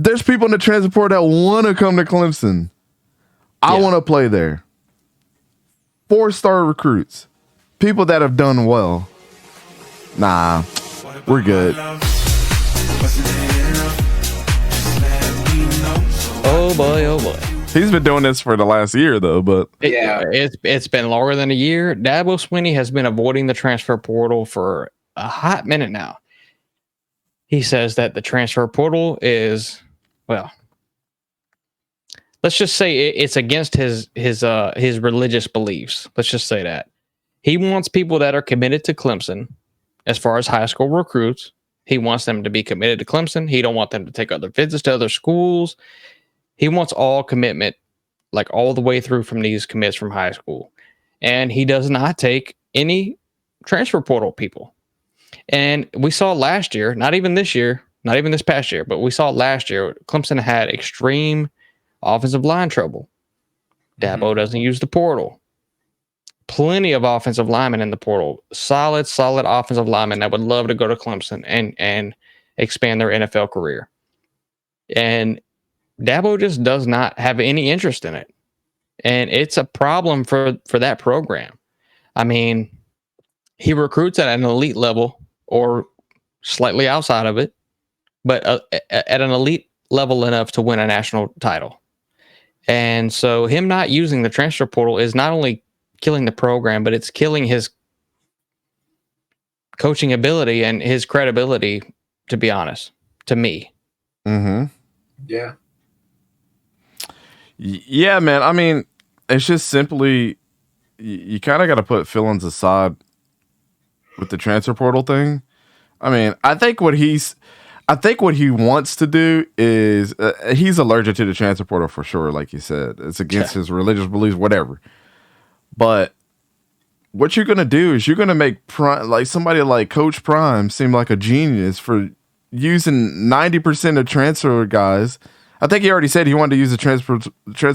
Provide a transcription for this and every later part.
There's people in the transfer portal that want to come to Clemson. I want to play there. 4-star recruits. People that have done well. Nah, we're good. Oh boy, oh boy. He's been doing this for the last year, though. But it's been longer than a year. Dabo Swinney has been avoiding the transfer portal for a hot minute now. He says that the transfer portal is, well, let's just say it's against his religious beliefs. Let's just say that. He wants people that are committed to Clemson as far as high school recruits. He wants them to be committed to Clemson. He don't want them to take other visits to other schools. He wants all commitment, like all the way through from these commits from high school. And he does not take any transfer portal people. And we saw last year, not even this year, not even this past year, but we saw last year, Clemson had extreme offensive line trouble. Dabo doesn't use the portal. Plenty of offensive linemen in the portal. Solid offensive linemen that would love to go to Clemson and expand their NFL career. And Dabo just does not have any interest in it. And it's a problem for that program. I mean, he recruits at an elite level or slightly outside of it, but at an elite level enough to win a national title. And so him not using the transfer portal is not only killing the program, but it's killing his coaching ability and his credibility, to be honest, to me. Mm-hmm. Yeah. Yeah, man. I mean, it's just simply, you kind of got to put feelings aside with the transfer portal thing. I mean, I think what he wants to do is he's allergic to the transfer portal for sure. Like you said, it's against his religious beliefs, whatever. But what you're gonna do is you're gonna make like somebody like Coach Prime seem like a genius for using 90% of transfer guys. I think he already said he wanted to use the transfer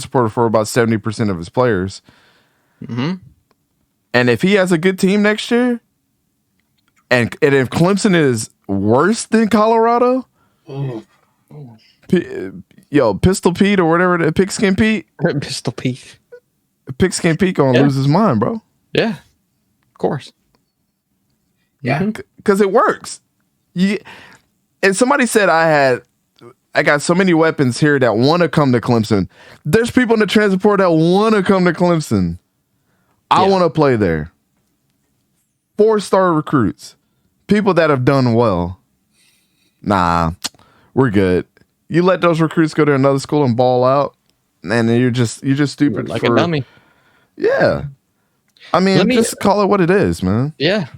portal for about 70% of his players. Mm-hmm. And if he has a good team next year, and if Clemson is worse than Colorado, Pistol Pete or whatever, Pigskin Pete, Pigskin Pete gonna lose his mind, bro. Yeah, of course. Yeah, because it works. And somebody said I got so many weapons here that want to come to Clemson. There's people in the transfer portal that want to come to Clemson. I want to play there. 4-star recruits. People that have done well. Nah, we're good. You let those recruits go to another school and ball out, and you're just stupid. Like a dummy. Yeah. I mean, just call it what it is, man. Yeah.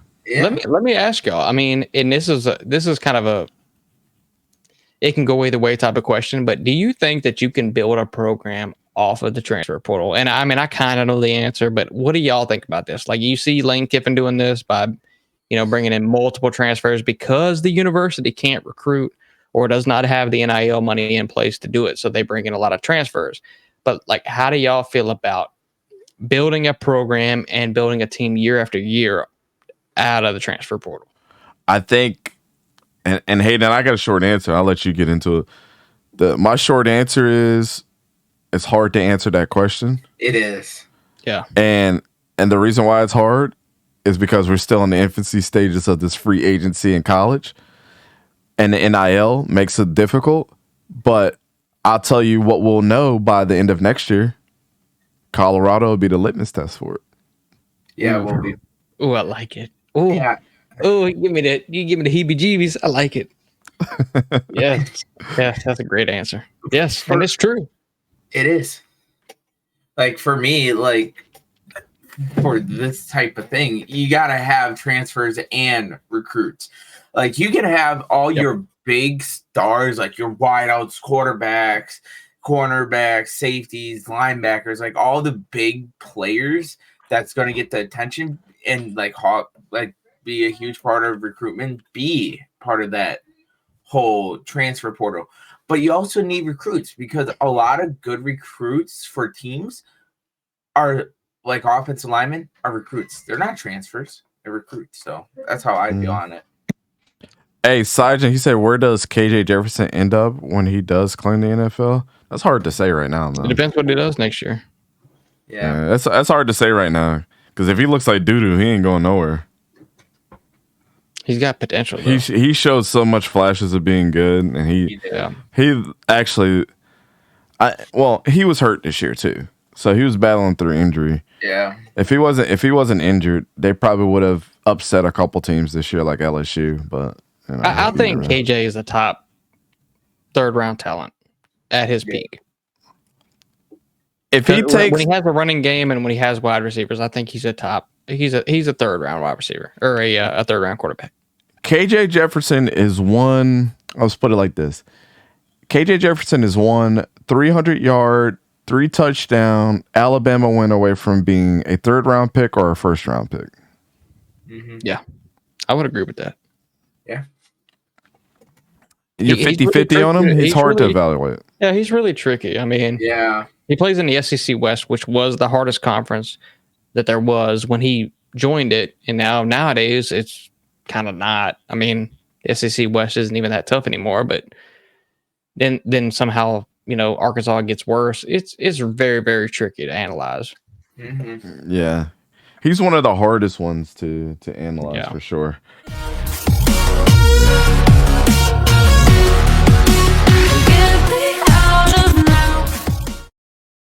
Let me ask y'all. I mean, and this is kind of a, it can go either way type of question, but do you think that you can build a program off of the transfer portal? And I mean, I kind of know the answer, but what do y'all think about this? Like, you see Lane Kiffin doing this by, bringing in multiple transfers because the university can't recruit or does not have the NIL money in place to do it. So they bring in a lot of transfers. But like, how do y'all feel about building a program and building a team year after year out of the transfer portal? I think, and Hayden, I got a short answer. I'll let you get into it. My short answer is, it's hard to answer that question. It is. Yeah. And the reason why it's hard is because we're still in the infancy stages of this free agency in college. And the NIL makes it difficult. But I'll tell you what we'll know by the end of next year. Colorado will be the litmus test for it. Yeah, it will be. Oh, I like it. Oh, yeah. Oh, you give me the heebie-jeebies. I like it. Yeah, that's a great answer. Yes, and it's true. It is. Like, for me, like, for this type of thing, you got to have transfers and recruits. Like, you can have all your big stars, like your wideouts, quarterbacks, cornerbacks, safeties, linebackers, like all the big players that's going to get the attention and be a huge part of recruitment, be part of that whole transfer portal. But you also need recruits, because a lot of good recruits for teams are, like, offensive linemen are recruits. They're not transfers. They're recruits. So that's how I feel on it. Hey, Sajin, he said, where does KJ Jefferson end up when he does claim the NFL? That's hard to say right now, It man. depends what he does next year. Yeah. That's hard to say right now. Because if he looks like doo-doo, he ain't going nowhere. He's got potential, though. He showed so much flashes of being good, and he actually, he was hurt this year too, so he was battling through injury. Yeah. If he wasn't injured, they probably would have upset a couple teams this year, like LSU. But you know, I think KJ is a top 3rd round talent at his peak. If he takes, when he has a running game and when he has wide receivers, I think he's a 3rd round wide receiver or a 3rd round quarterback. KJ Jefferson is one. Let's put it like this: KJ Jefferson is 300-yard, 3 touchdown Alabama win away from being a 3rd round pick or a 1st round pick. Mm-hmm. Yeah, I would agree with that. Yeah. You're 50-50 on him. He's hard to evaluate. Yeah, he's really tricky. I mean, yeah, he plays in the SEC West, which was the hardest conference that there was when he joined it, and nowadays it's kind of not. I mean, SEC West isn't even that tough anymore, but then somehow, Arkansas gets worse. It's very, very tricky to analyze. Mm-hmm. Yeah. He's one of the hardest ones to analyze for sure.